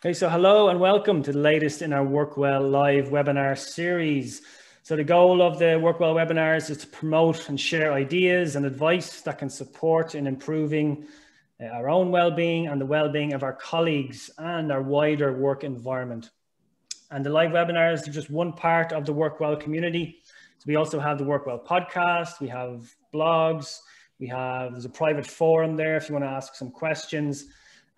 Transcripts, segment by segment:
Okay, so hello and welcome to the latest in our Workwell live webinar series. So the goal of the Workwell webinars is to promote and share ideas and advice that can support in improving our own well-being and the well-being of our colleagues and our wider work environment. And the live webinars are just one part of the Workwell community. So we also have the Workwell podcast, we have blogs, there's a private forum there if you want to ask some questions.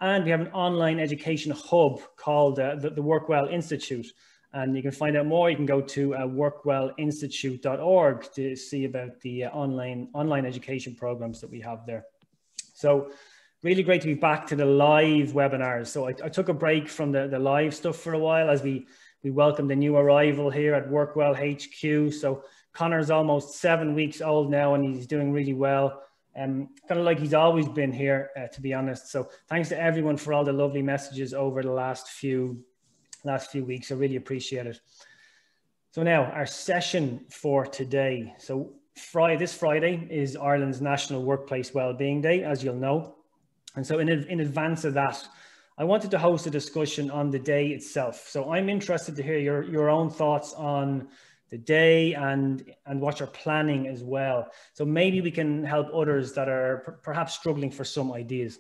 And we have an online education hub called the Workwell Institute. And you can find out more. You can go to workwellinstitute.org to see about the online education programs that we have there. So really great to be back to the live webinars. So I took a break from the live stuff for a while as we welcomed a new arrival here at Workwell HQ. So Connor's almost 7 weeks old now and he's doing really well. Kind of like he's always been here, to be honest. So thanks to everyone for all the lovely messages over the last few weeks. I really appreciate it. So now our session for today. So this Friday is Ireland's National Workplace Wellbeing Day, as you'll know. And so in advance of that, I wanted to host a discussion on the day itself. So I'm interested to hear your own thoughts on the day and what you're planning as well. So maybe we can help others that are perhaps struggling for some ideas.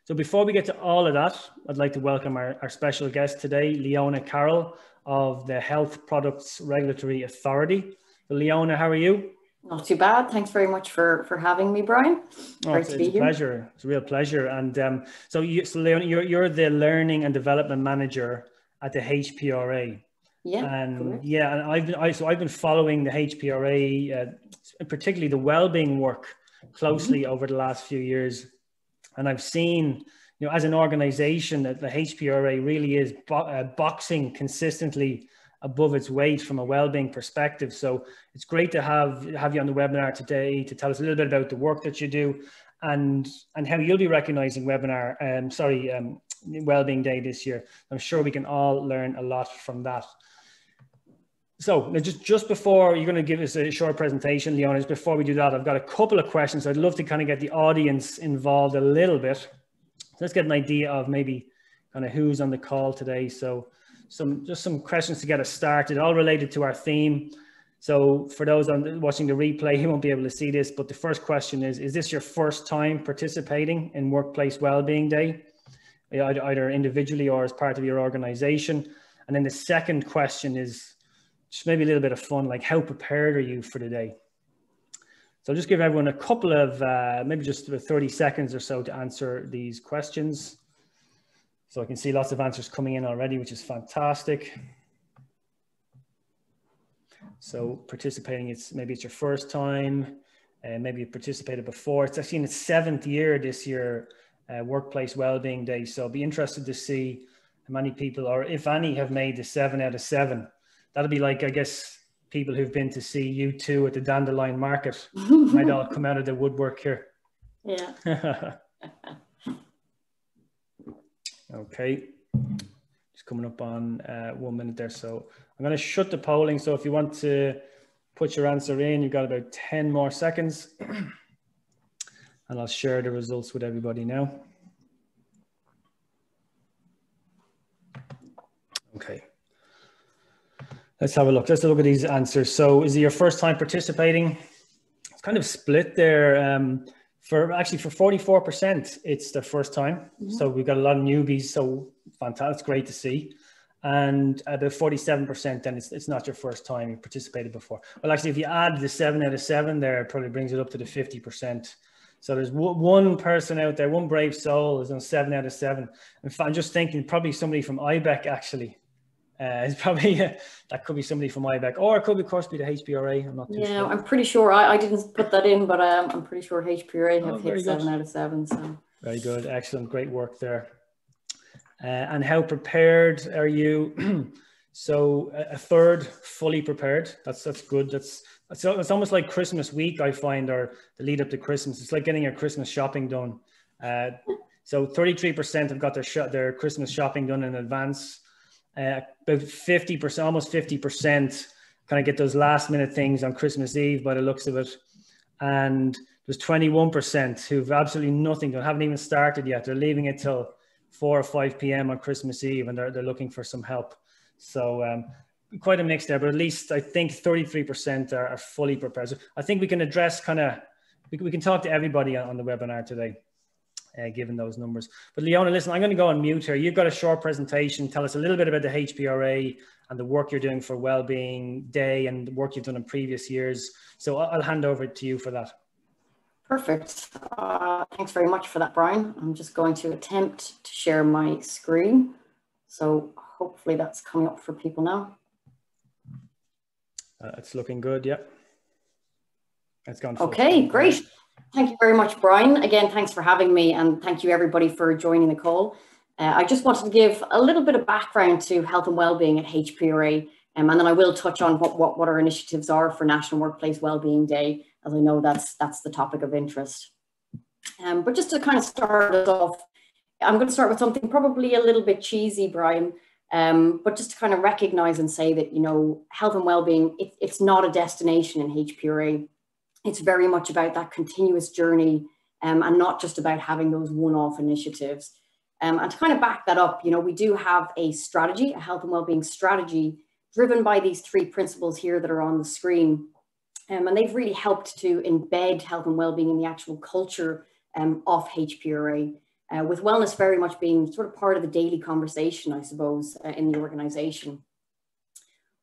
So before we get to all of that, I'd like to welcome our special guest today, Leona Carroll of the Health Products Regulatory Authority. So Leona, how are you? Not too bad. Thanks very much for having me, Brian. Great to be here. Pleasure. It's a real pleasure. And so Leona, you're the Learning and Development Manager at the HPRA. Yeah, and yeah, and I've been following the HPRA, particularly the wellbeing work, closely over the last few years, and I've seen, as an organisation, that the HPRA really is boxing consistently above its weight from a wellbeing perspective. So it's great to have you on the webinar today to tell us a little bit about the work that you do, and how you'll be recognising Wellbeing Day this year. I'm sure we can all learn a lot from that. So just before you're going to give us a short presentation, Leona, just before we do that, I've got a couple of questions. I'd love to kind of get the audience involved a little bit. So let's get an idea of maybe kind of who's on the call today. So just some questions to get us started, all related to our theme. So for those watching the replay, you won't be able to see this, but the first question is this your first time participating in Workplace Wellbeing Day, either individually or as part of your organization? And then the second question is just maybe a little bit of fun, like how prepared are you for the day? So I'll just give everyone a couple of, maybe just 30 seconds or so to answer these questions. So I can see lots of answers coming in already, which is fantastic. So participating, maybe it's your first time, and maybe you participated before. It's actually in its 7th year this year, Workplace Wellbeing Day. So I'll be interested to see how many people, or if any, have made the 7 out of 7. That'll be like, I guess, people who've been to see U2 at the Dandelion Market. Might all come out of the woodwork here. Yeah. Okay. Just coming up on 1 minute there. So I'm going to shut the polling. So if you want to put your answer in, you've got about 10 more seconds. And I'll share the results with everybody now. Okay. Let's have a look. Let's look at these answers. So is it your first time participating? It's kind of split there. For 44%, it's their first time. Mm-hmm. So we've got a lot of newbies. So fantastic. It's great to see. And about 47%, then it's not your first time. You participated before. Well, actually, if you add the 7 out of 7 there, it probably brings it up to the 50%. So there's one person out there, one brave soul is on 7 out of 7. In fact, I'm just thinking probably somebody from IBEC actually. It's probably, that could be somebody from IBEC, or it could, of course, be the HPRA. I'm not too sure. I'm pretty sure. I didn't put that in, but I'm pretty sure HPRA have hit 7 out of 7. So. Very good. Excellent. Great work there. And how prepared are you? So a third fully prepared. That's good. It's almost like Christmas week, I find, or the lead up to Christmas. It's like getting your Christmas shopping done. So 33% have got their Christmas shopping done in advance. About 50%, almost 50%, kind of get those last minute things on Christmas Eve by the looks of it. And there's 21% who've absolutely nothing done, haven't even started yet. They're leaving it till 4 or 5 p.m. on Christmas Eve, and they're looking for some help. So quite a mix there, but at least I think 33% are fully prepared. So I think we can address we can talk to everybody on the webinar today, given those numbers. But Leona, listen, I'm going to go on mute here. You've got a short presentation. Tell us a little bit about the HPRA and the work you're doing for Wellbeing Day and the work you've done in previous years. So I'll hand over to you for that. Perfect. Thanks very much for that, Brian. I'm just going to attempt to share my screen. So hopefully that's coming up for people now. It's looking good, yeah. It's gone. Okay, great. Thank you very much, Brian. Again, thanks for having me, and thank you everybody for joining the call. I just wanted to give a little bit of background to health and wellbeing at HPRA, and then I will touch on what our initiatives are for National Workplace Wellbeing Day, as I know that's the topic of interest. But just to kind of start us off, I'm going to start with something probably a little bit cheesy, Brian, but just to kind of recognize and say that, you know, health and wellbeing, it's not a destination in HPRA. It's very much about that continuous journey, and not just about having those one-off initiatives. And to kind of back that up, you know, we do have a strategy, a health and wellbeing strategy, driven by these 3 principles here that are on the screen. And they've really helped to embed health and wellbeing in the actual culture of HPRA, with wellness very much being sort of part of the daily conversation, I suppose, in the organization.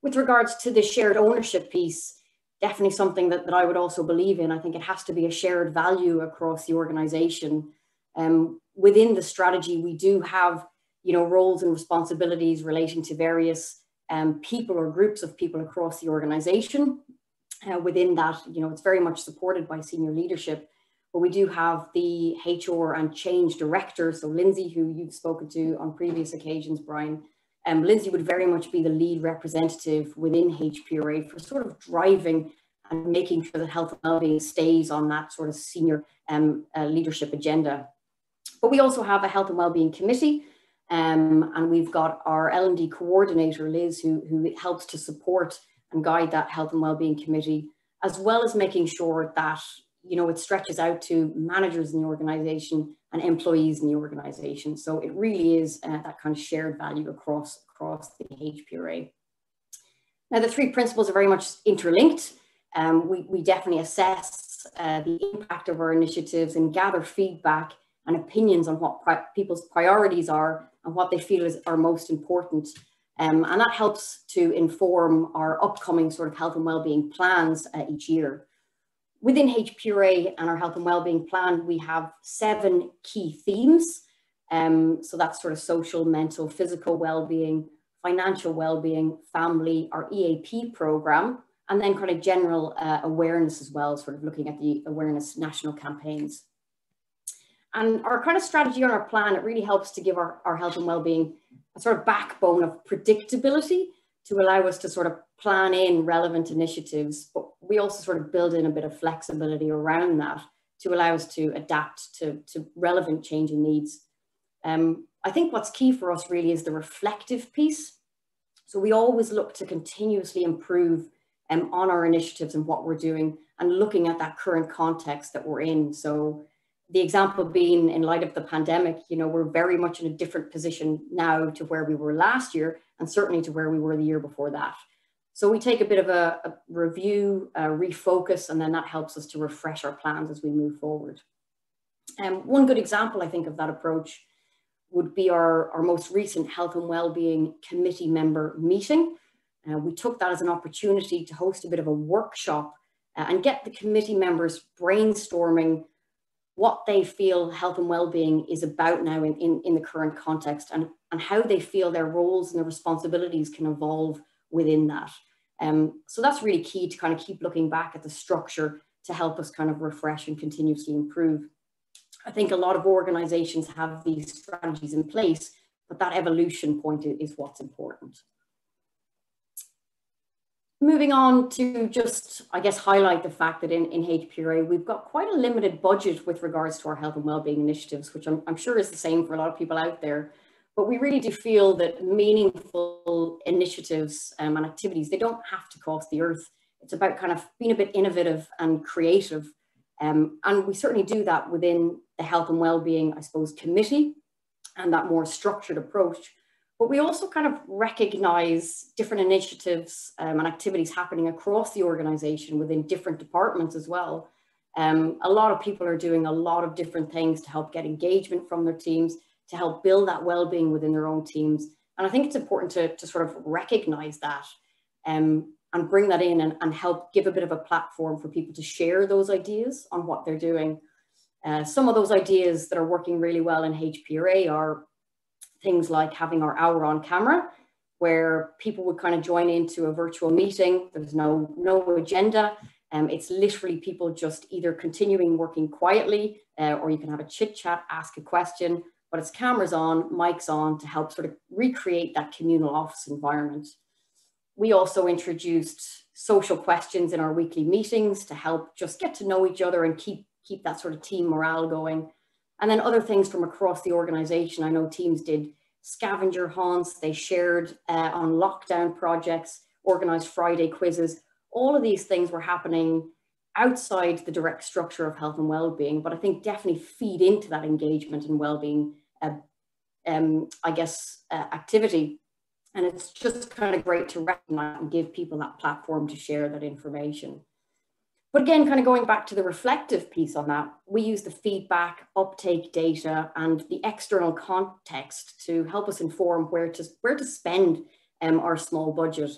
With regards to the shared ownership piece, definitely something that I would also believe in. I think it has to be a shared value across the organization. Within the strategy, we do have, you know, roles and responsibilities relating to various people or groups of people across the organization. Within that, you know, it's very much supported by senior leadership, but we do have the HR and change director. So Lindsay, who you've spoken to on previous occasions, Brian, Lindsay would very much be the lead representative within HPRA for sort of driving and making sure that health and wellbeing stays on that sort of senior leadership agenda. But we also have a health and wellbeing committee, and we've got our L&D coordinator, Liz, who helps to support and guide that health and wellbeing committee, as well as making sure that, you know, it stretches out to managers in the organization and employees in the organization. So it really is that kind of shared value across the HPRA. Now, the 3 principles are very much interlinked. We definitely assess the impact of our initiatives and gather feedback and opinions on what people's priorities are and what they feel are most important. And that helps to inform our upcoming sort of health and wellbeing plans each year. Within HPRA and our health and wellbeing plan, we have 7 key themes. So that's sort of social, mental, physical wellbeing, financial wellbeing, family, our EAP program, and then kind of general awareness as well, sort of looking at the awareness national campaigns. And our kind of strategy on our plan, it really helps to give our health and wellbeing a sort of backbone of predictability to allow us to sort of plan in relevant initiatives, but we also sort of build in a bit of flexibility around that to allow us to adapt to relevant changing needs. I think what's key for us really is the reflective piece. So we always look to continuously improve on our initiatives and what we're doing and looking at that current context that we're in. So the example being, in light of the pandemic, you know, we're very much in a different position now to where we were last year, and certainly to where we were the year before that. So we take a bit of a review, refocus, and then that helps us to refresh our plans as we move forward. One good example, I think, of that approach would be our most recent health and wellbeing committee member meeting. We took that as an opportunity to host a bit of a workshop and get the committee members brainstorming what they feel health and wellbeing is about now in the current context, and how they feel their roles and their responsibilities can evolve within that. So that's really key to kind of keep looking back at the structure to help us kind of refresh and continuously improve. I think a lot of organizations have these strategies in place, but that evolution point is what's important. Moving on to just, I guess, highlight the fact that in HPRA, we've got quite a limited budget with regards to our health and wellbeing initiatives, which I'm sure is the same for a lot of people out there. But we really do feel that meaningful initiatives and activities, they don't have to cost the earth. It's about kind of being a bit innovative and creative. And we certainly do that within the health and wellbeing, I suppose, committee. and that more structured approach. But we also kind of recognize different initiatives and activities happening across the organization within different departments as well. A lot of people are doing a lot of different things to help get engagement from their teams, to help build that well-being within their own teams. And I think it's important to sort of recognize that and bring that in and help give a bit of a platform for people to share those ideas on what they're doing. Some of those ideas that are working really well in HPRA are things like having our hour on camera, where people would kind of join into a virtual meeting. There's no agenda. It's literally people just either continuing working quietly, or you can have a chit chat, ask a question, but it's cameras on, mics on, to help sort of recreate that communal office environment. We also introduced social questions in our weekly meetings to help just get to know each other and keep that sort of team morale going. And then other things from across the organization. I know teams did scavenger hunts, they shared on lockdown projects, organized Friday quizzes. All of these things were happening outside the direct structure of health and well-being, but I think definitely feed into that engagement and well-being, activity. And it's just kind of great to recognize and give people that platform to share that information. But again, kind of going back to the reflective piece on that, we use the feedback, uptake data, and the external context to help us inform where to spend our small budget.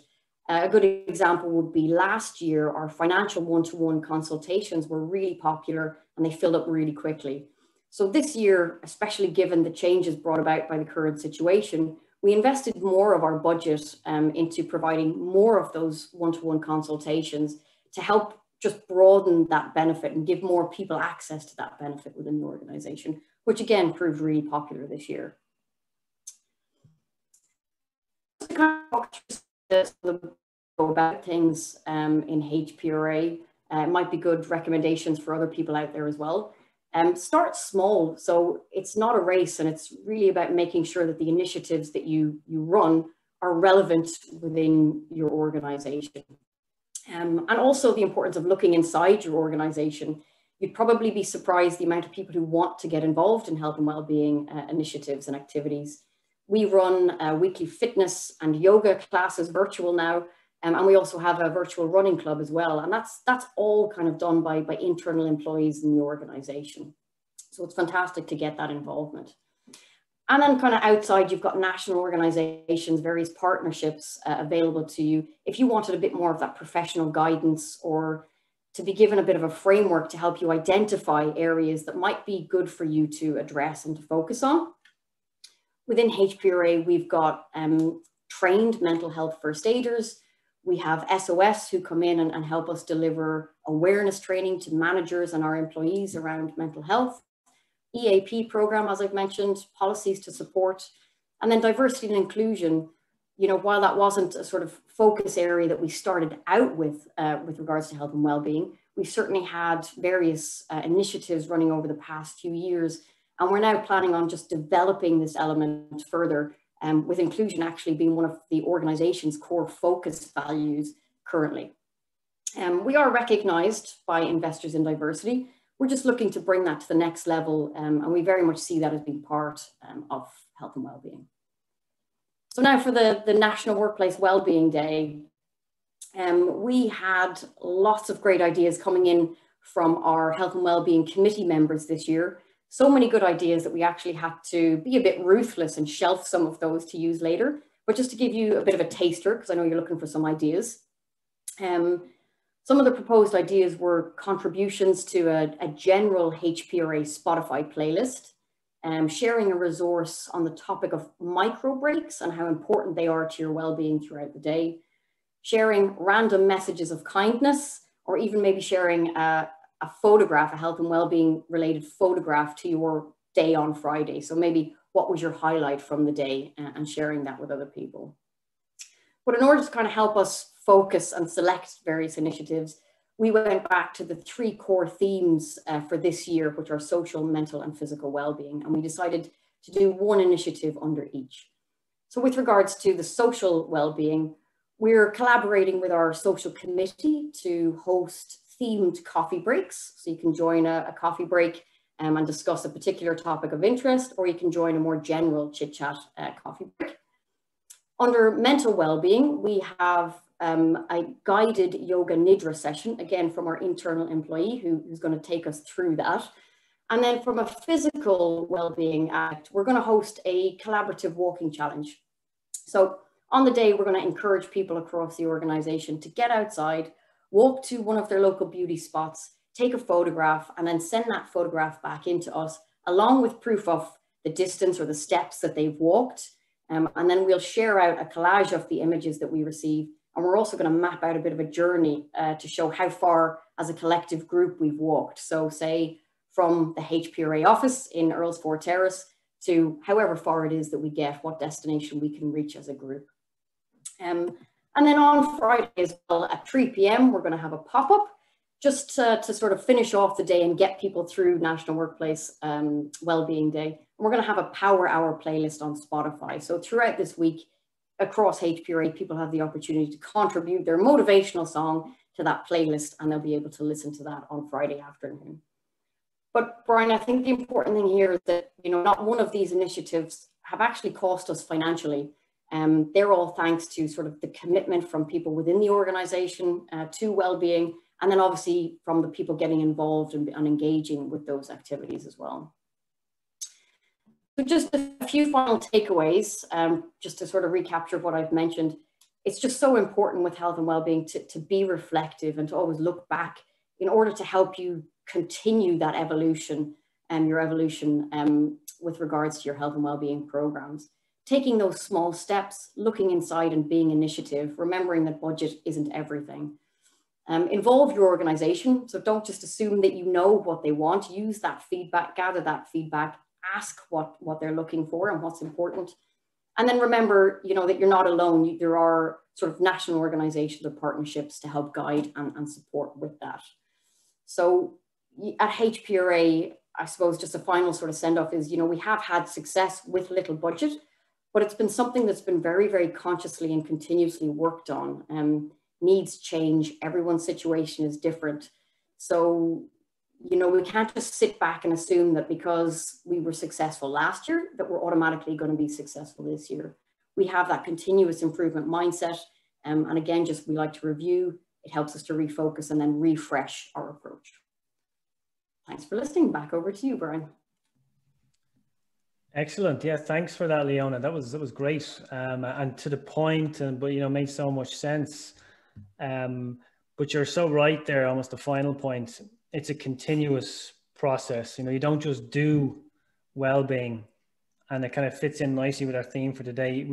A good example would be last year, our financial one-to-one consultations were really popular and they filled up really quickly. So this year, especially given the changes brought about by the current situation, we invested more of our budget into providing more of those one-to-one consultations to help just broaden that benefit and give more people access to that benefit within the organization, which again proved really popular this year. To kind of talk through about things in HPRA, it might be good recommendations for other people out there as well. Start small. So it's not a race, and it's really about making sure that the initiatives that you run are relevant within your organization. And also the importance of looking inside your organization. You'd probably be surprised the amount of people who want to get involved in health and well-being initiatives and activities. We run weekly fitness and yoga classes virtual now, and we also have a virtual running club as well. And that's all kind of done by internal employees in the organization. So it's fantastic to get that involvement. And then kind of outside, you've got national organizations, various partnerships available to you. If you wanted a bit more of that professional guidance, or to be given a bit of a framework to help you identify areas that might be good for you to address and to focus on. Within HPRA, we've got trained mental health first aiders. We have SOS who come in and help us deliver awareness training to managers and our employees around mental health. EAP program, as I've mentioned, policies to support, and then diversity and inclusion. You know, while that wasn't a sort of focus area that we started out with regards to health and well-being, we certainly had various initiatives running over the past few years, and we're now planning on just developing this element further, with inclusion actually being one of the organization's core focus values currently. We are recognized by investors in diversity. We're just looking to bring that to the next level, and we very much see that as being part of health and well-being. So now for the National Workplace Wellbeing Day, we had lots of great ideas coming in from our health and wellbeing committee members this year. So many good ideas that we actually had to be a bit ruthless and shelf some of those to use later. But just to give you a bit of a taster, because I know you're looking for some ideas. Some of the proposed ideas were contributions to a general HPRA Spotify playlist, sharing a resource on the topic of micro breaks and how important they are to your well-being throughout the day, sharing random messages of kindness, or even maybe sharing a photograph, a health and well-being related photograph to your day on Friday. So maybe what was your highlight from the day, and sharing that with other people. But in order to kind of help us focus and select various initiatives, we went back to the 3 core themes for this year, which are social, mental, and physical well-being. And we decided to do one initiative under each. So with regards to the social well-being, we're collaborating with our social committee to host themed coffee breaks. So you can join a coffee break and discuss a particular topic of interest, or you can join a more general chit-chat coffee break. Under mental well-being, we have a guided yoga nidra session, again, from our internal employee who's going to take us through that. And then from a physical well-being act, we're going to host a collaborative walking challenge. So on the day, we're going to encourage people across the organization to get outside, walk to one of their local beauty spots, take a photograph, and then send that photograph back into us, along with proof of the distance or the steps that they've walked. And then we'll share out a collage of the images that we receive. And we're also going to map out a bit of a journey to show how far as a collective group we've walked. So say from the HPRA office in Earl's Fort Terrace to however far it is that we get, what destination we can reach as a group. And then on Friday as well at 3 p.m, we're going to have a pop-up just to sort of finish off the day and get people through National Workplace Wellbeing Day. And we're going to have a Power Hour playlist on Spotify. So throughout this week, across HPRA, people have the opportunity to contribute their motivational song to that playlist, and they'll be able to listen to that on Friday afternoon. But Brian, I think the important thing here is that, you know, not one of these initiatives have actually cost us financially. They're all thanks to sort of the commitment from people within the organization to well-being, and then obviously from the people getting involved and engaging with those activities as well. So just a few final takeaways, just to sort of recapture what I've mentioned. It's just so important with health and well-being to be reflective and to always look back in order to help you continue that evolution and your evolution with regards to your health and well-being programs. Taking those small steps, looking inside and being initiative, remembering that budget isn't everything. Involve your organization. So don't just assume that you know what they want. Use that feedback, gather that feedback, ask what they're looking for and what's important. And then remember, you know, that you're not alone. There are sort of national organizations or partnerships to help guide and support with that. So at HPRA, I suppose just a final sort of send off is, you know, we have had success with little budget, but it's been something that's been very, very consciously and continuously worked on. Needs change, everyone's situation is different. So, you know, we can't just sit back and assume that because we were successful last year, that we're automatically going to be successful this year. We have that continuous improvement mindset. And again, just we like to review, it helps us to refocus and then refresh our approach. Thanks for listening. Back over to you, Brian. Excellent. Yeah, thanks for that, Leona. That was great and to the point, but you know, made so much sense. But you're so right there. Almost the final point. It's a continuous process. You know, you don't just do well-being, and it kind of fits in nicely with our theme for today.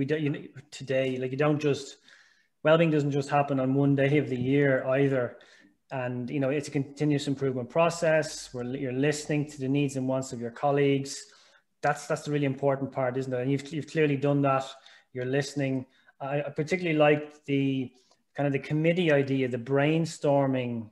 Well-being doesn't just happen on one day of the year either. And, you know, it's a continuous improvement process where you're listening to the needs and wants of your colleagues. That's the really important part, isn't it? And you've clearly done that. You're listening. I particularly like the kind of the committee idea, the brainstorming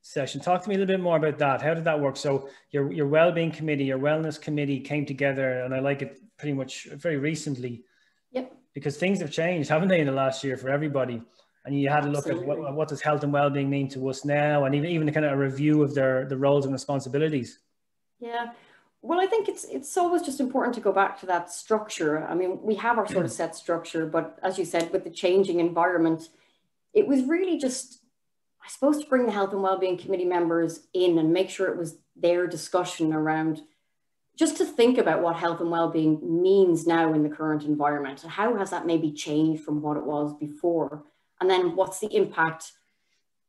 session. Talk to me a little bit more about that. How did that work? So your well-being committee, your wellness committee came together, and I like it pretty much very recently. Yep. Because things have changed, haven't they, in the last year for everybody? And you had to look at what does health and well-being mean to us now, and even kind of a review of the roles and responsibilities. Yeah. Well, I think it's always just important to go back to that structure. I mean, we have our sort of set structure, but as you said, with the changing environment, it was really just, I suppose, to bring the health and wellbeing committee members in and make sure it was their discussion around just to think about what health and wellbeing means now in the current environment and how has that maybe changed from what it was before, and then what's the impact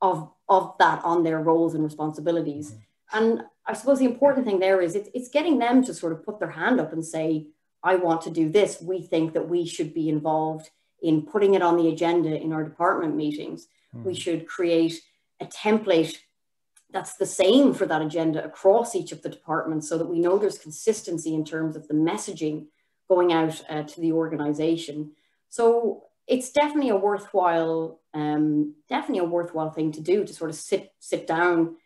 of that on their roles and responsibilities. And I suppose the important thing there is it's getting them to sort of put their hand up and say, I want to do this. We think that we should be involved in putting it on the agenda in our department meetings. We should create a template that's the same for that agenda across each of the departments so that we know there's consistency in terms of the messaging going out to the organization. So it's definitely a worthwhile thing to do, to sort of sit down,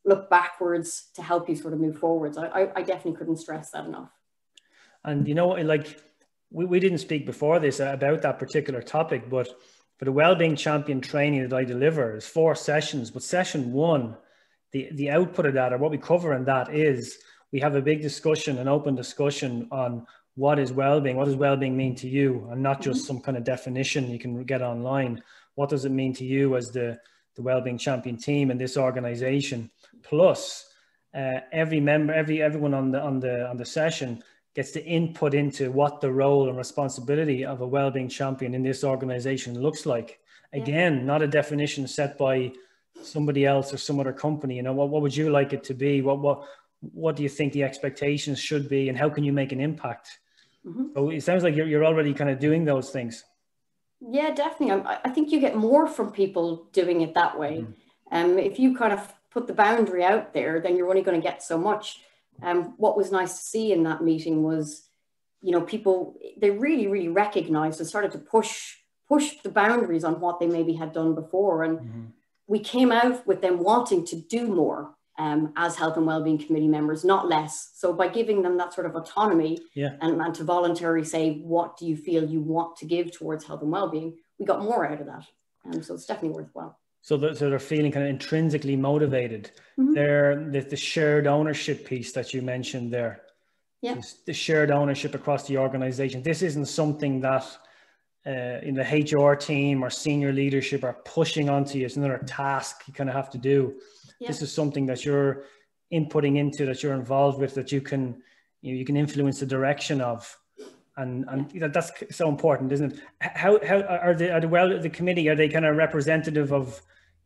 look backwards to help you sort of move forwards. I definitely couldn't stress that enough. And you know, like we didn't speak before this about that particular topic, but for the Wellbeing Champion training that I deliver, is 4 sessions, but session 1, the output of that, or what we cover in that, is we have a big discussion, an open discussion on what is well-being. What does well-being mean to you? And not just some kind of definition you can get online. What does it mean to you as the Wellbeing Champion team in this organization? Plus, every member, everyone on the session gets to input into what the role and responsibility of a Wellbeing Champion in this organization looks like. Again, not a definition set by somebody else or some other company. You know, what would you like it to be? What do you think the expectations should be, and how can you make an impact? So it sounds like you're already kind of doing those things. Yeah, definitely. I think you get more from people doing it that way. If you kind of put the boundary out there, then you're only going to get so much. What was nice to see in that meeting was, you know, people, they really, really recognized and started to push the boundaries on what they maybe had done before. And we came out with them wanting to do more as health and wellbeing committee members, not less. So by giving them that sort of autonomy and to voluntarily say, what do you feel you want to give towards health and wellbeing, we got more out of that. So it's definitely worthwhile. So they're feeling kind of intrinsically motivated. They're the shared ownership piece that you mentioned there. Yeah. The shared ownership across the organization. This isn't something that in the HR team or senior leadership are pushing onto you. It's another task you kind of have to do. Yeah. This is something that you're inputting into, that you're involved with, that you can influence the direction of. And that's so important, isn't it? How are the committee, are they kind of representative of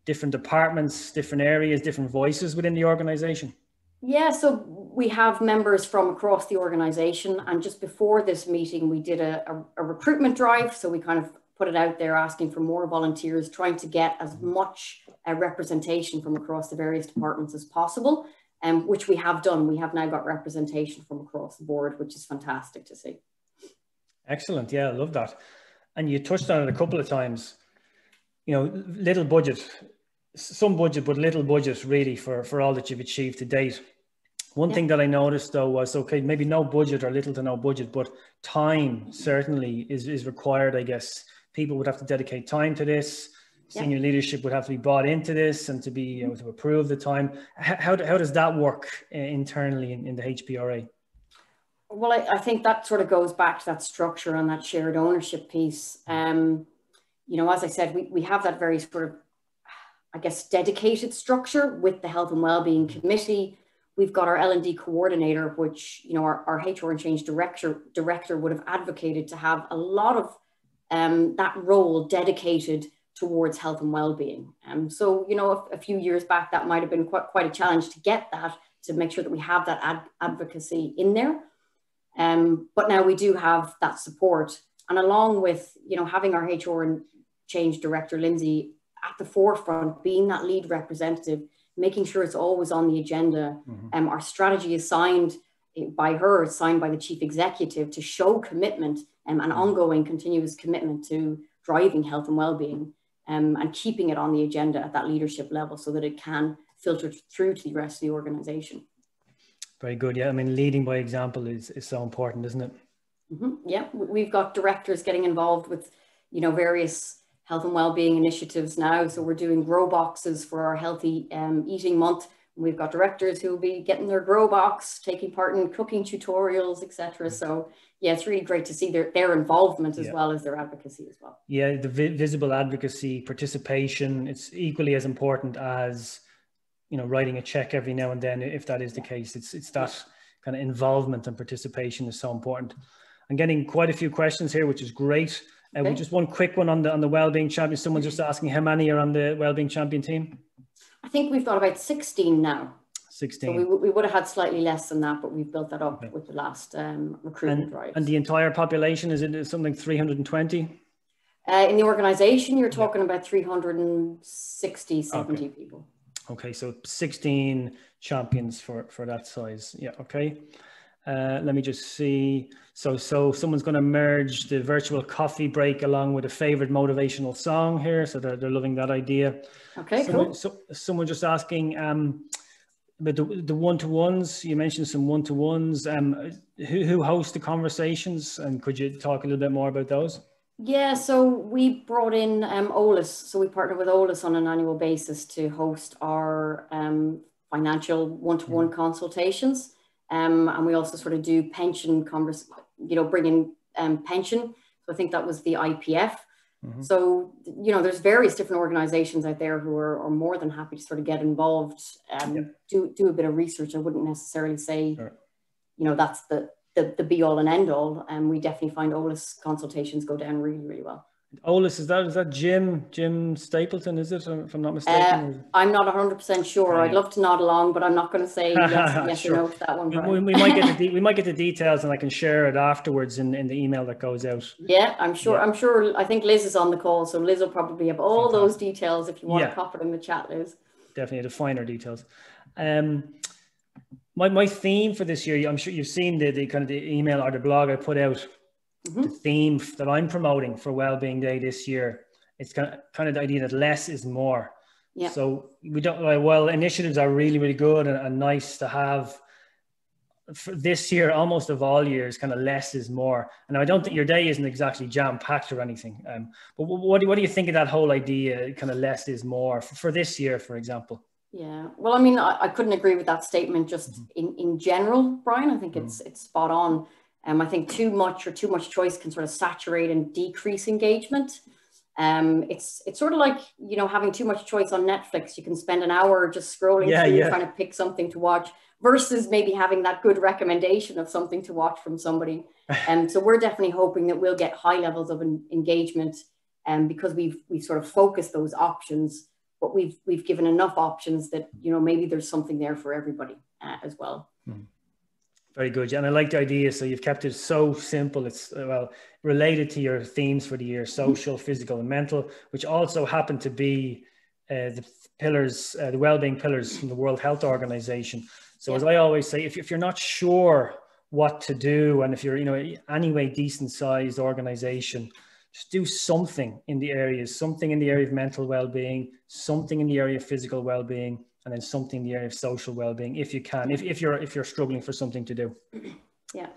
different departments, different areas, different voices within the organization? Yeah, so we have members from across the organization, and just before this meeting we did a recruitment drive. So we kind of put it out there asking for more volunteers, trying to get as much representation from across the various departments as possible, which we have done. We have now got representation from across the board, which is fantastic to see. Excellent. Yeah, I love that. And you touched on it a couple of times. You know, little budget, some budget, but little budget really for all that you've achieved to date. One thing that I noticed though was, okay, maybe no budget or little to no budget, but time certainly is required, I guess. People would have to dedicate time to this. Senior leadership would have to be bought into this and to be able to approve the time. How does that work internally in the HPRA? Well, I think that sort of goes back to that structure and that shared ownership piece. You know, as I said, we have that very sort of, I guess, dedicated structure with the Health and Wellbeing Committee. We've got our L&D coordinator, which, you know, our HR and change director would have advocated to have a lot of that role dedicated towards health and wellbeing. So, you know, a few years back, that might have been quite a challenge to get that, to make sure that we have that advocacy in there. But now we do have that support. And along with, you know, having our HR and change director, Lindsay, at the forefront, being that lead representative, making sure it's always on the agenda. Our strategy is signed by her, signed by the chief executive, to show commitment and ongoing continuous commitment to driving health and wellbeing, and keeping it on the agenda at that leadership level so that it can filter through to the rest of the organization. Very good. Yeah, I mean, leading by example is so important, isn't it? Yeah, we've got directors getting involved with, you know, various health and wellbeing initiatives now. So we're doing grow boxes for our healthy eating month. We've got directors who will be getting their grow box, taking part in cooking tutorials, etc. So yeah, it's really great to see their involvement as well as their advocacy as well. Yeah, the visible advocacy, participation, it's equally as important as, you know, writing a check every now and then, if that is the case. It's that kind of involvement and participation is so important. I'm getting quite a few questions here, which is great. We just one quick one on the Wellbeing Champion. Someone's just asking how many are on the Wellbeing Champion team? I think we've got about 16 now. 16. So we would have had slightly less than that, but we've built that up with the last recruitment drive. And the entire population, is it something 320? In the organization, you're talking about 360, 70 people. Okay, so 16 champions for that size. Yeah, okay. Let me just see. So someone's going to merge the virtual coffee break along with a favorite motivational song here. So they're loving that idea. Okay, cool. So someone just asking about the one-to-ones. You mentioned some one-to-ones. Who hosts the conversations? And could you talk a little bit more about those? Yeah, so we brought in OLIS. So we partner with OLIS on an annual basis to host our financial one-to-one consultations. And we also sort of do pension bring in pension. So I think that was the IPF. So, there's various different organizations out there who are more than happy to sort of get involved, do a bit of research. I wouldn't necessarily say, that's the be all and end all. And we definitely find OLIS consultations go down really, really well. OLIS, is that Jim Stapleton, is it, if I'm not mistaken? I'm not 100% sure. Right. I'd love to nod along, but I'm not going to say yes sure. or no to that one. We might get the details, and I can share it afterwards in the email that goes out. Yeah, I'm sure. Yeah. I'm sure. I think Liz is on the call, so Liz will probably have all those details if you want to pop it in the chat, Liz. Definitely the finer details. My theme for this year, I'm sure you've seen the kind of the email or the blog I put out. The theme that I'm promoting for Wellbeing Day this year, it's kind of the idea that less is more. Yeah. So initiatives are really, really good and nice to have. For this year, almost of all years, kind of less is more. And I don't think your day isn't exactly jam-packed or anything. But what do you think of that whole idea, kind of less is more for this year, for example? Yeah, well, I mean, I couldn't agree with that statement just in general, Brian. I think it's spot on. I think too much choice can sort of saturate and decrease engagement. It's sort of like, having too much choice on Netflix. You can spend an hour just scrolling through trying to pick something to watch versus maybe having that good recommendation of something to watch from somebody. So we're definitely hoping that we'll get high levels of engagement because we've sort of focused those options, but we've given enough options that, maybe there's something there for everybody as well. Very good. And I like the idea. So you've kept it so simple. It's related to your themes for the year: social, physical, and mental, which also happen to be the pillars, the wellbeing pillars from the World Health Organization. So as I always say, if you're not sure what to do, and if you're, anyway, decent sized organization, just do something in the area of mental well-being, something in the area of physical well-being, and then something in the area of social well-being, if you can, if you're struggling for something to do. Yeah.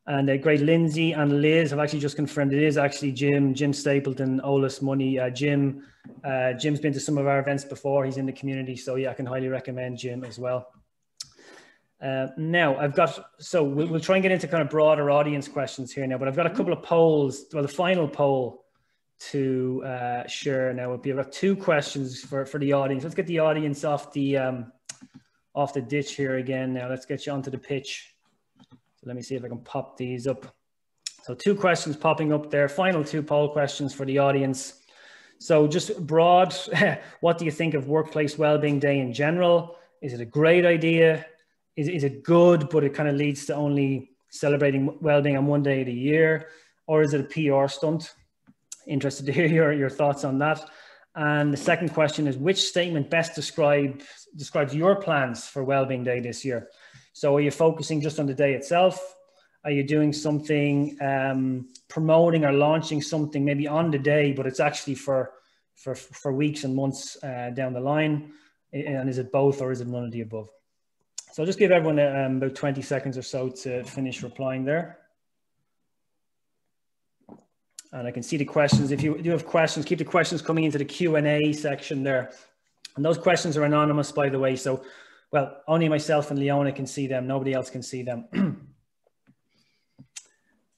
And great, Lindsay and Liz have actually just confirmed it is actually Jim Stapleton, OLIS Money. Jim's been to some of our events before. He's in the community, so I can highly recommend Jim as well. Now we'll try and get into kind of broader audience questions here now, but I've got a couple of polls. Well, the final poll to share now would be about 2 questions for the audience. Let's get the audience off the ditch here again. Now let's get you onto the pitch. So let me see if I can pop these up. So 2 questions popping up there. Final 2 poll questions for the audience. So just broad, what do you think of Workplace Wellbeing Day in general? Is it a great idea? Is it good, but it kind of leads to only celebrating wellbeing on one day of the year? Or is it a PR stunt? Interested to hear your thoughts on that. And the second question is, which statement best describes your plans for Wellbeing Day this year? So are you focusing just on the day itself? Are you doing something, promoting or launching something maybe on the day, but it's actually for weeks and months down the line? And is it both, or is it none of the above? So I'll just give everyone about 20 seconds or so to finish replying there. And I can see the questions. If you do have questions, keep the questions coming into the Q&A section there. And those questions are anonymous, by the way. So, well, only myself and Leona can see them. Nobody else can see them.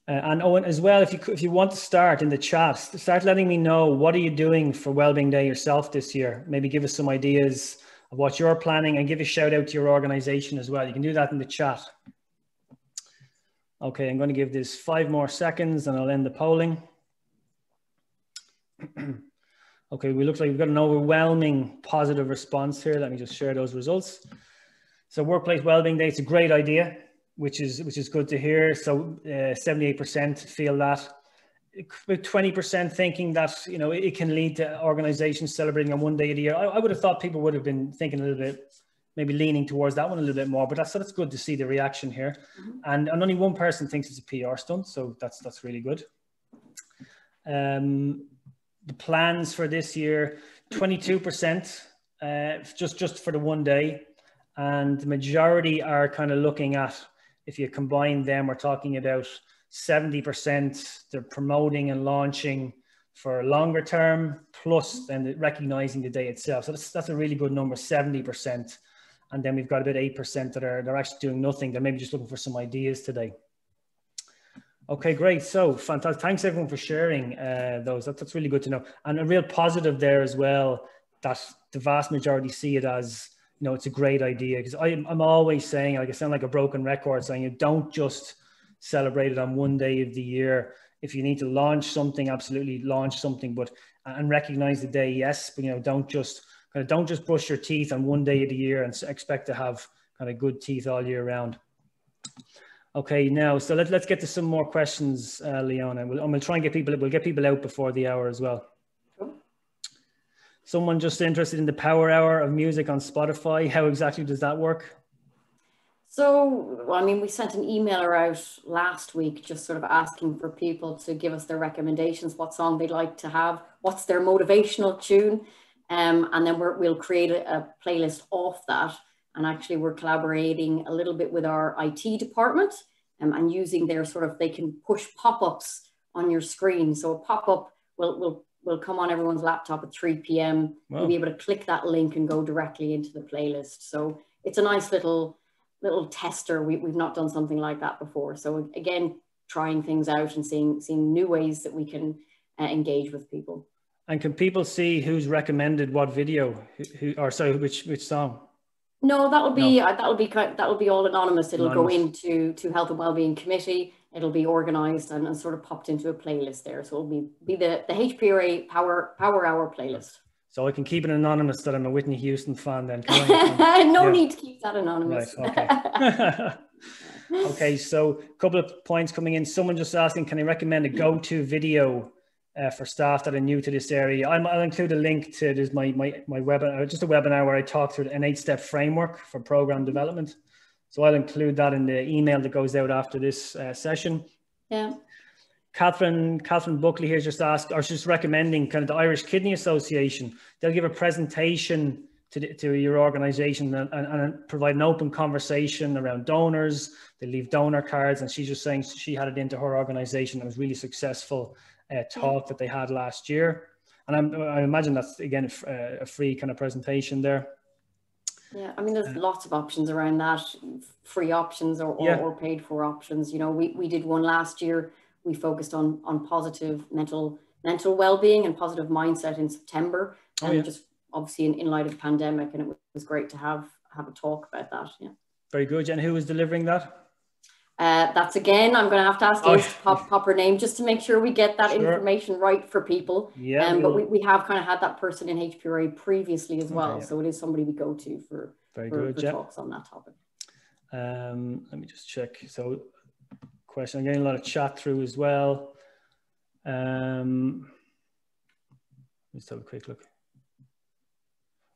And Owen, as well, if you want to start in the chat, start letting me know, what are you doing for Wellbeing Day yourself this year? Maybe give us some ideas of what you're planning, and give a shout out to your organization as well. You can do that in the chat. Okay, I'm going to give this 5 more seconds and I'll end the polling. Okay, we look like we've got an overwhelming positive response here. Let me just share those results. So Workplace Wellbeing Day, it's a great idea, which is good to hear. So 78% feel that. About 20% thinking that, it can lead to organizations celebrating on one day of the year. I would have thought people would have been thinking a little bit, maybe leaning towards that one a little bit more, but that's good to see the reaction here. And only one person thinks it's a PR stunt, so that's really good. The plans for this year, 22% just for the one day, and the majority are kind of looking at, if you combine them, we're talking about 70% they're promoting and launching for longer term, plus then recognizing the day itself. So that's a really good number, 70%. And then we've got about 8% that they're actually doing nothing. They're maybe just looking for some ideas today. Okay, great. So fantastic. Thanks everyone for sharing those. That's really good to know. And a real positive there as well, that the vast majority see it as, you know, it's a great idea. Because I'm always saying, like, I sound like a broken record saying, you don't just celebrate it on one day of the year. If you need to launch something, absolutely launch something, but and recognize the day, yes, but, you know, don't just brush your teeth on one day of the year and expect to have kind of good teeth all year round. Okay, now, so let's get to some more questions, Leona. We'll try and we'll get people out before the hour as well. Cool. Someone just interested in the power hour of music on Spotify. How exactly does that work? So, I mean, we sent an email out last week, just sort of asking for people to give us their recommendations, what song they'd like to have, what's their motivational tune. And then we'll create a playlist off that. And actually we're collaborating a little bit with our IT department and using their they can push pop-ups on your screen. So a pop-up will come on everyone's laptop at 3 p.m. Wow. You'll be able to click that link and go directly into the playlist. So it's a nice little tester. We've not done something like that before. So again, trying things out and seeing new ways that we can engage with people. And can people see who's recommended what video, which song? No, that'll be all anonymous. It'll go into Health and Wellbeing Committee. It'll be organised and sort of popped into a playlist there. So it'll be the HPRA Power Hour playlist. So I can keep it anonymous that I'm a Whitney Houston fan then. No need to keep that anonymous. Right, okay. Okay, so a couple of points coming in. Someone just asking, can I recommend a go-to video for staff that are new to this area? I'll include a link to my webinar, just a webinar where I talk through an 8-step framework for program development. So I'll include that in the email that goes out after this session. Yeah. Catherine Buckley here just asked, or she's recommending kind of the Irish Kidney Association. They'll give a presentation to your organization and provide an open conversation around donors. They leave donor cards, and she's just saying she had it into her organization. It was really successful talk that they had last year. And I imagine that's, again, a free kind of presentation there. Yeah, I mean, there's lots of options around that, free options or paid for options. You know, we did one last year. We focused on positive mental well-being and positive mindset in September, and just obviously in light of the pandemic, and it was great to have a talk about that. Yeah. Very good. And who was delivering that? That's again, I'm going to have to ask Liz to pop her name just to make sure we get that information right for people. Yeah. But we have kind of had that person in HPRA previously as well. So it is somebody we go to for talks on that topic. Let me just check. So question, I'm getting a lot of chat through as well. Let's have a quick look.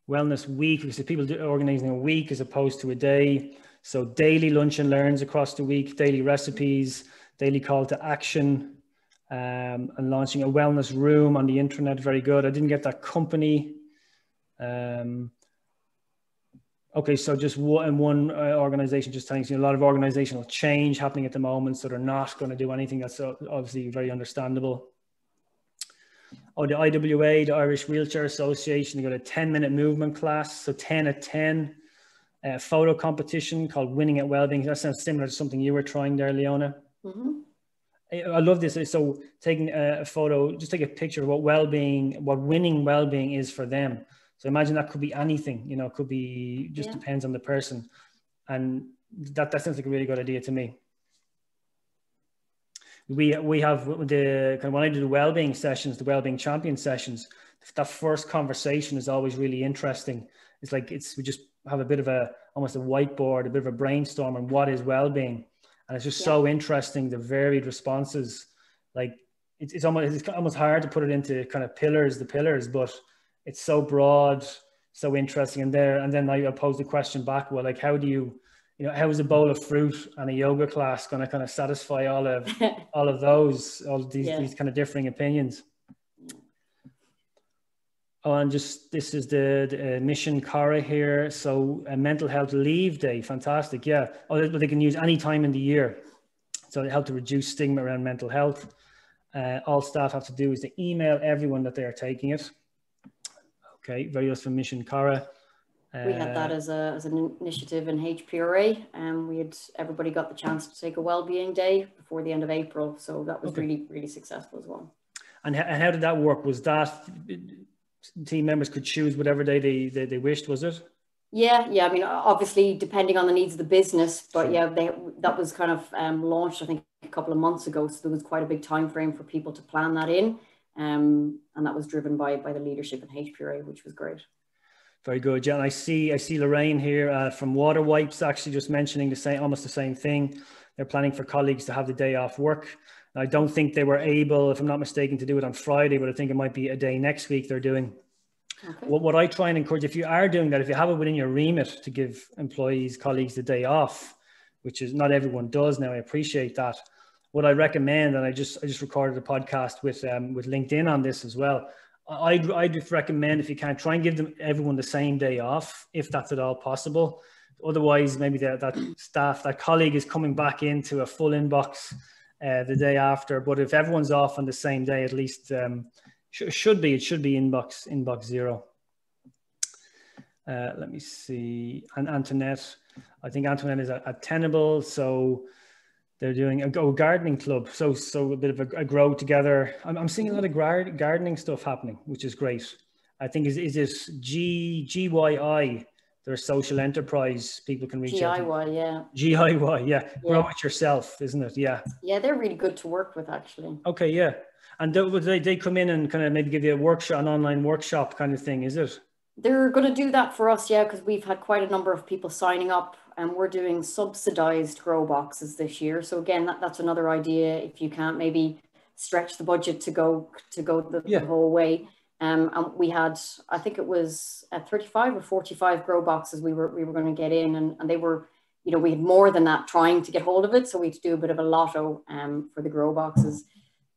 Wellness week, because people organizing a week as opposed to a day. So daily lunch and learns across the week, daily recipes, daily call to action, and launching a wellness room on the internet. Very good. I didn't get that company. Okay, so just one organization, just telling you a lot of organizational change happening at the moment, so they're not going to do anything. That's obviously very understandable. Oh, the IWA, the Irish Wheelchair Association, they got a 10-minute movement class, so 10 at 10. Photo competition called Winning at Wellbeing. That sounds similar to something you were trying there, Leona. Mm-hmm. I love this. So taking a photo, just take a picture of what winning wellbeing is for them. So imagine that could be anything, you know, it could be, just depends on the person. And that sounds like a really good idea to me. We have when I do the wellbeing sessions, the wellbeing champion sessions, that first conversation is always really interesting. It's like, we just have a bit of almost a whiteboard, a bit of a brainstorm on what is well-being. And it's just so interesting, the varied responses. Like it's almost hard to put it into kind of pillars, but it's so broad, so interesting. And then I pose the question back, well, like, how how is a bowl of fruit and a yoga class going to kind of satisfy all of these kind of differing opinions? Oh, and this is the Mission Cara here. So a mental health leave day, fantastic. Yeah. Oh, they can use any time in the year. So they help to reduce stigma around mental health. All staff have to do is to email everyone that they are taking it. Okay, very nice from Mission Cara. We had that as an initiative in HPRA, and everybody got the chance to take a wellbeing day before the end of April. So that was really successful as well. And how did that work? Was that team members could choose whatever day they wished, was it? Yeah. I mean, obviously depending on the needs of the business, but yeah, that was kind of launched, I think, a couple of months ago. So there was quite a big time frame for people to plan that in. And that was driven by the leadership in HPRA, which was great. Very good. Yeah, and I see Lorraine here from Water Wipes actually just mentioning almost the same thing. They're planning for colleagues to have the day off work. And I don't think they were able, if I'm not mistaken, to do it on Friday, but I think it might be a day next week they're doing. Okay. What I try and encourage, if you are doing that, if you have it within your remit to give colleagues the day off, which is not everyone does now, I appreciate that. What I recommend, and I just recorded a podcast with LinkedIn on this as well. I'd recommend, if you can, try and give everyone the same day off, if that's at all possible. Otherwise, maybe that colleague is coming back into a full inbox the day after. But if everyone's off on the same day, at least it should be inbox zero. Let me see. And Antoinette, I think Antoinette is at Tenable, so they're doing a gardening club, so a bit of a grow together. I'm seeing a lot of gardening stuff happening, which is great. I think is this GYI, their social enterprise people can reach out. GIY, yeah. GIY, yeah. Grow it yourself, isn't it? Yeah. Yeah, they're really good to work with, actually. Okay, yeah. And they come in and kind of maybe give you an online workshop kind of thing, is it? They're going to do that for us, yeah, because we've had quite a number of people signing up, and we're doing subsidized grow boxes this year. So again, that's another idea. If you can't maybe stretch the budget to go the whole way. And we had, I think it was 35 or 45 grow boxes we were going to get in, and they were, we had more than that trying to get hold of it. So we had to do a bit of a lotto for the grow boxes.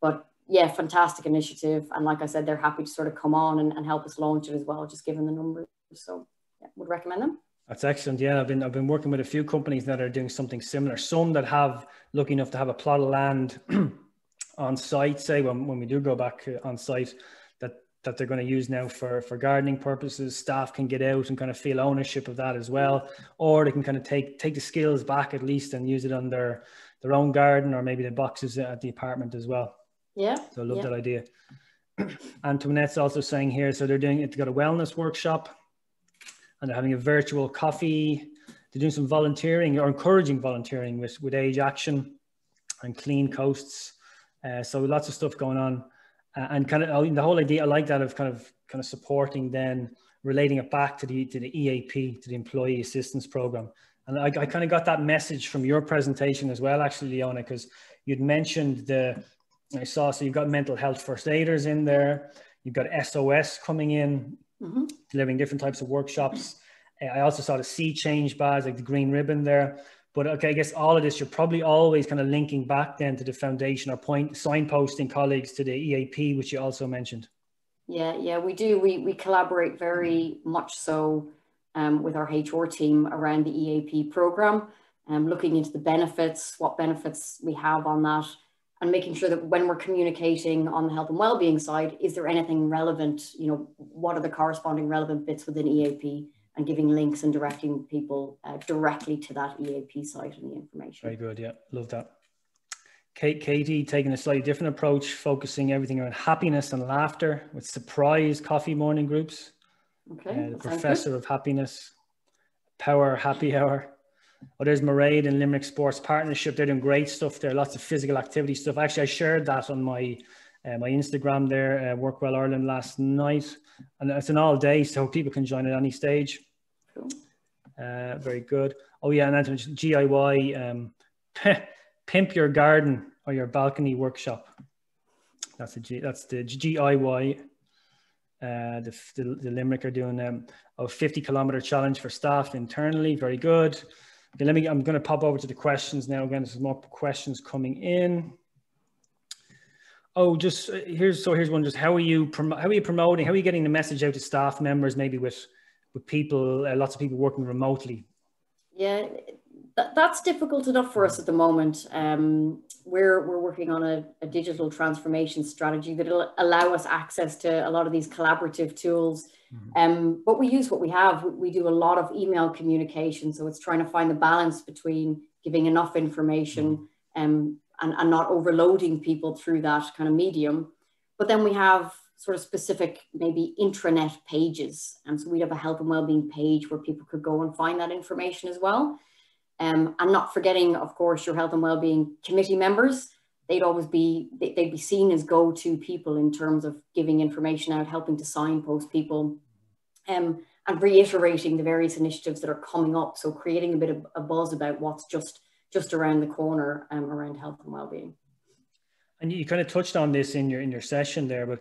But yeah, fantastic initiative. And like I said, they're happy to sort of come on and help us launch it as well, just given the numbers. So yeah, would recommend them. That's excellent. Yeah, I've been working with a few companies that are doing something similar. Some that have lucky enough to have a plot of land on site, say when we do go back on site, that they're going to use now for gardening purposes. Staff can get out and kind of feel ownership of that as well, or they can kind of take the skills back at least and use it on their own garden, or maybe the boxes at the apartment as well. Yeah. So I love that idea. Antoinette's also saying here, so they've got a wellness workshop, and they're having a virtual coffee. They're doing some volunteering, or encouraging volunteering with Age Action and Clean Coasts. So lots of stuff going on, and kind of the whole idea. I like that of kind of supporting, then relating it back to the EAP, to the Employee Assistance Program. And I kind of got that message from your presentation as well, actually, Leona, because you'd mentioned so you've got mental health first aiders in there. You've got SOS coming in, delivering different types of workshops. I also saw the sea change badge, like the green ribbon there. But okay, I guess all of this, you're probably always kind of linking back then to the foundation, or signposting colleagues to the EAP, which you also mentioned. Yeah, we do. We collaborate very much so with our HR team around the EAP program, looking into the benefits, what benefits we have on that, and making sure that when we're communicating on the health and wellbeing side, is there anything relevant? What are the corresponding relevant bits within EAP, and giving links and directing people directly to that EAP site and the information. Very good. Yeah, love that. Katie taking a slightly different approach, focusing everything around happiness and laughter with surprise coffee morning groups. Okay. The Professor of Happiness, Power Happy Hour. Oh, there's Mairead and Limerick Sports Partnership. They're doing great stuff there. Lots of physical activity stuff. Actually, I shared that on my Instagram there, Work Well Ireland, last night. And it's an all day, so people can join at any stage. Cool. Very good. Oh yeah, and then GIY, Pimp Your Garden or Your Balcony Workshop. That's the GIY. The Limerick are doing a 50-kilometer challenge for staff internally. Very good. Okay, I'm going to pop over to the questions now. Again, there's more questions coming in. Oh, here's one. Just how are you promoting? How are you getting the message out to staff members? Maybe with people, lots of people working remotely. Yeah, That's difficult enough for us at the moment. We're working on a digital transformation strategy that will allow us access to a lot of these collaborative tools. But we use what we have. We do a lot of email communication. So it's trying to find the balance between giving enough information and not overloading people through that kind of medium. But then we have sort of specific maybe intranet pages. So we'd have a health and wellbeing page where people could go and find that information as well. And not forgetting, of course, your health and wellbeing committee members. They'd be seen as go-to people in terms of giving information out, helping to signpost people, and reiterating the various initiatives that are coming up. So creating a bit of a buzz about what's just around the corner around health and wellbeing. And you kind of touched on this in your session there, but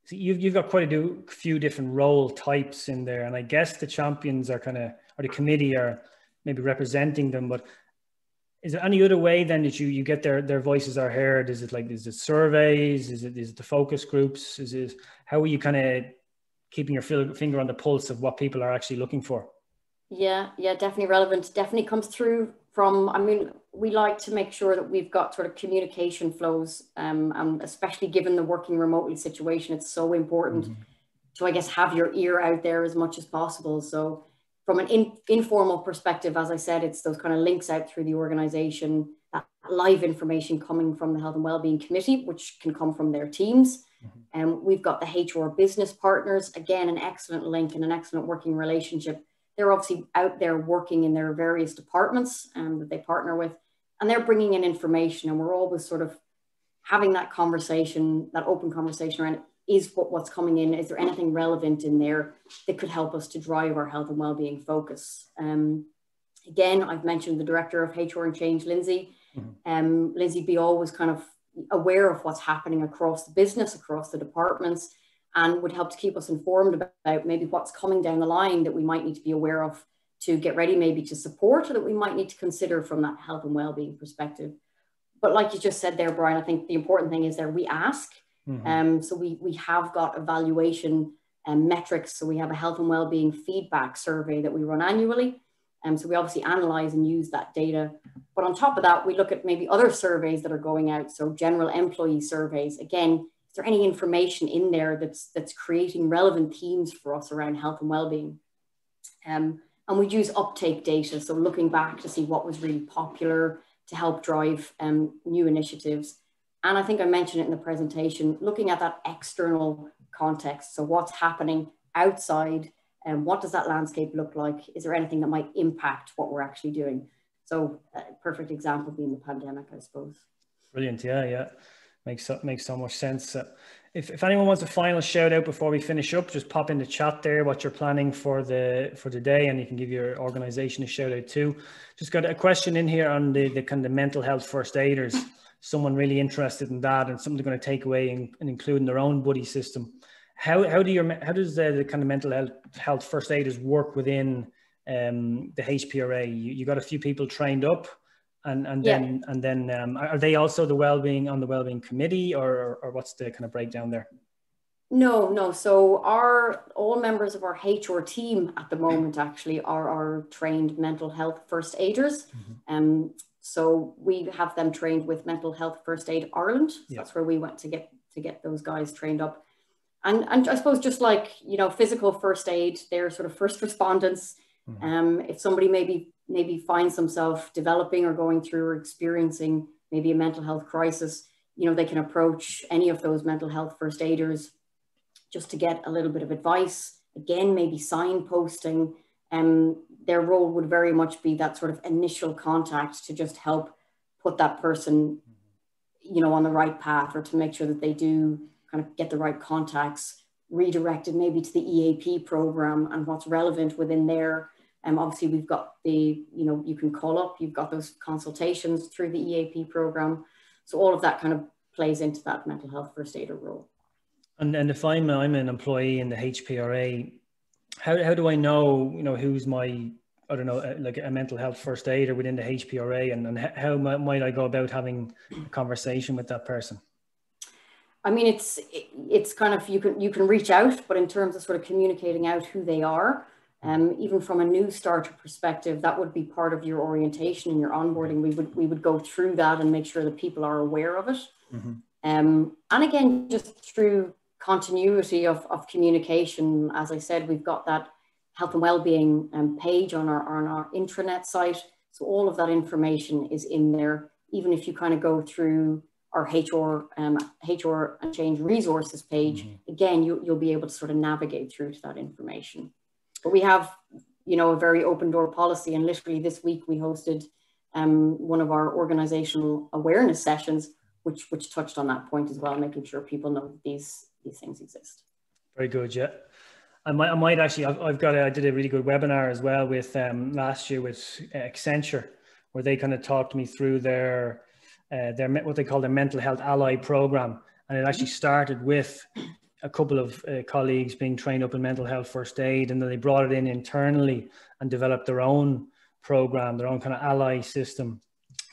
you've got quite a few different role types in there, and I guess the champions are or the committee are maybe representing them. But is there any other way then that you get their voices are heard? Is it surveys? Is it the focus groups? How are you kind of keeping your finger on the pulse of what people are actually looking for? Yeah, definitely relevant. Definitely comes through from, we like to make sure that we've got sort of communication flows, and especially given the working remotely situation, it's so important to, I guess, have your ear out there as much as possible. So from an informal perspective, as I said, it's those kind of links out through the organization, that live information coming from the Health and Wellbeing Committee, which can come from their teams. And we've got the HR business partners, again, an excellent link and an excellent working relationship. They're obviously out there working in their various departments that they partner with, and they're bringing in information, and we're always sort of having that conversation, that open conversation around, is what's coming in, is there anything relevant in there that could help us to drive our health and wellbeing focus? Again, I've mentioned the Director of HR and Change, Lindsay. Lindsay be always kind of aware of what's happening across the business, across the departments, and would help to keep us informed about maybe what's coming down the line that we might need to be aware of to get ready maybe to support, or that we might need to consider from that health and wellbeing perspective. But like you just said there, Brian, I think the important thing is that we ask. So we have got evaluation metrics. So we have a health and wellbeing feedback survey that we run annually. So we obviously analyze and use that data. But on top of that, we look at maybe other surveys that are going out. So general employee surveys. Again, is there any information in there that's creating relevant themes for us around health and wellbeing? And we use uptake data. So looking back to see what was really popular to help drive new initiatives. And I think I mentioned it in the presentation, looking at that external context. So what's happening outside, and what does that landscape look like? Is there anything that might impact what we're actually doing? So a perfect example being the pandemic, I suppose. Brilliant. Yeah. Makes so much sense. If anyone wants a final shout out before we finish up, just pop in the chat there what you're planning for the day, and you can give your organization a shout out too. Just got a question in here on the kind of mental health first aiders. Someone really interested in that and something they're going to take away and include in their own buddy system. How does the kind of mental health first aiders work within the HPRA? You got a few people trained up, and then are they also the wellbeing committee, or what's the kind of breakdown there? No. So all members of our HR team at the moment actually are trained mental health first aiders. So we have them trained with Mental Health First Aid Ireland. So that's where we went to get those guys trained up. And I suppose just like, physical first aid, they're sort of first respondents. If somebody maybe finds themselves developing or going through or experiencing maybe a mental health crisis, they can approach any of those mental health first aiders just to get a little bit of advice. Again, maybe signposting. Their role would very much be that sort of initial contact to just help put that person, on the right path, or to make sure that they do kind of get the right contacts redirected maybe to the EAP program and what's relevant within there. Obviously we've got you can call up, you've got those consultations through the EAP program. So all of that kind of plays into that mental health first aider role. And if I'm an employee in the HPRA, how do I know, who's my, I don't know, like a mental health first aider within the HPRA, and how might I go about having a conversation with that person? I mean, it's kind of, you can reach out, but in terms of sort of communicating out who they are, Even from a new starter perspective, that would be part of your orientation and your onboarding. We would go through that and make sure that people are aware of it. Mm-hmm. And again, just through continuity of communication, as I said, we've got that health and wellbeing page on our intranet site. So all of that information is in there. Even if you kind of go through our HR and change resources page, mm-hmm. again, you'll be able to sort of navigate through to that information. But we have, a very open door policy, and literally this week we hosted one of our organizational awareness sessions, which touched on that point as well, making sure people know that these things exist. Very good, yeah. I might actually, I did a really good webinar as well with last year with Accenture, where they kind of talked me through their what they call their mental health ally program, and it actually started with a couple of colleagues being trained up in mental health first aid, and then they brought it in internally and developed their own program, their own kind of ally system.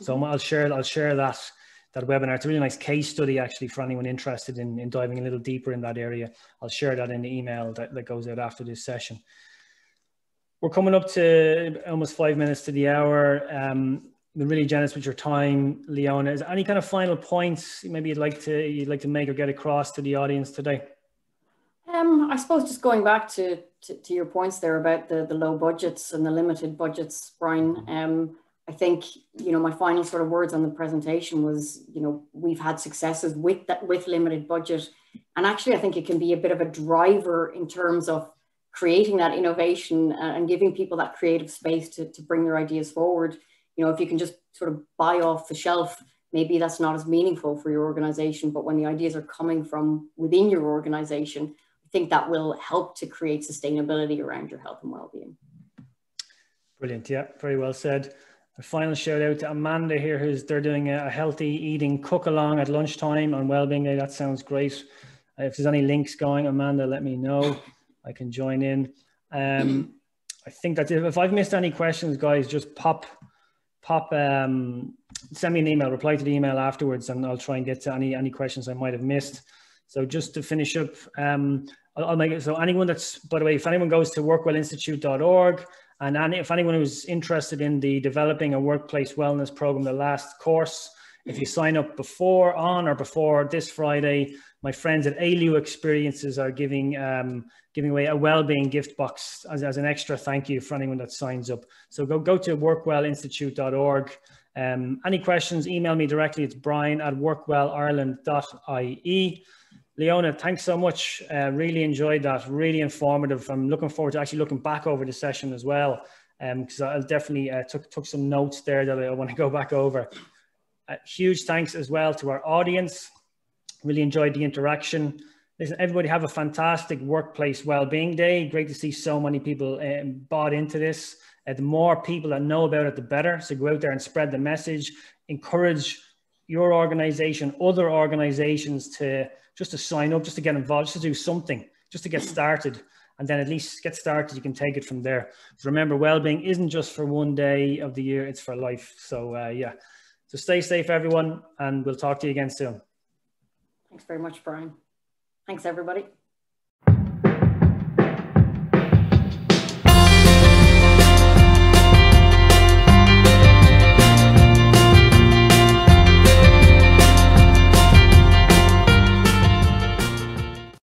So I'll share that webinar. It's a really nice case study actually for anyone interested in diving a little deeper in that area. I'll share that in the email that goes out after this session. We're coming up to almost 5 minutes to the hour. Been really generous with your time, Leona. Is there any kind of final points maybe you'd like to make or get across to the audience today? I suppose just going back to your points there about the low budgets and the limited budgets, Brian. I think, my final sort of words on the presentation was, we've had successes with limited budget. And actually, I think it can be a bit of a driver in terms of creating that innovation and giving people that creative space to bring their ideas forward. If you can just sort of buy off the shelf, maybe that's not as meaningful for your organization. But when the ideas are coming from within your organization, I think that will help to create sustainability around your health and well-being. Brilliant. Yeah, very well said. A final shout out to Amanda here, they're doing a healthy eating cook along at lunchtime on Wellbeing Day. That sounds great. If there's any links going, Amanda, let me know. I can join in. I think that's it. If I've missed any questions, guys, just send me an email, reply to the email afterwards, and I'll try and get to any questions I might have missed. So just to finish up, I'll make it so anyone that's, by the way, if anyone goes to workwellinstitute.org, and if anyone who's interested in the developing a workplace wellness program, the last course, if you sign up before this Friday, my friends at ALU Experiences are giving away a wellbeing gift box as an extra thank you for anyone that signs up. So go to workwellinstitute.org. Any questions, email me directly. It's brian@workwellireland.ie. Leona, thanks so much. Really enjoyed that. Really informative. I'm looking forward to actually looking back over the session as well, because I definitely took some notes there that I want to go back over. Huge thanks as well to our audience. Really enjoyed the interaction. Listen, everybody have a fantastic Workplace Wellbeing Day. Great to see so many people bought into this. The more people that know about it, the better. So go out there and spread the message. Encourage your organization, other organizations to sign up, just to get involved, just to do something, just to get started. And then at least get started, you can take it from there. So remember, wellbeing isn't just for one day of the year, it's for life. So yeah, so stay safe, everyone, and we'll talk to you again soon. Thanks very much, Brian. Thanks, everybody.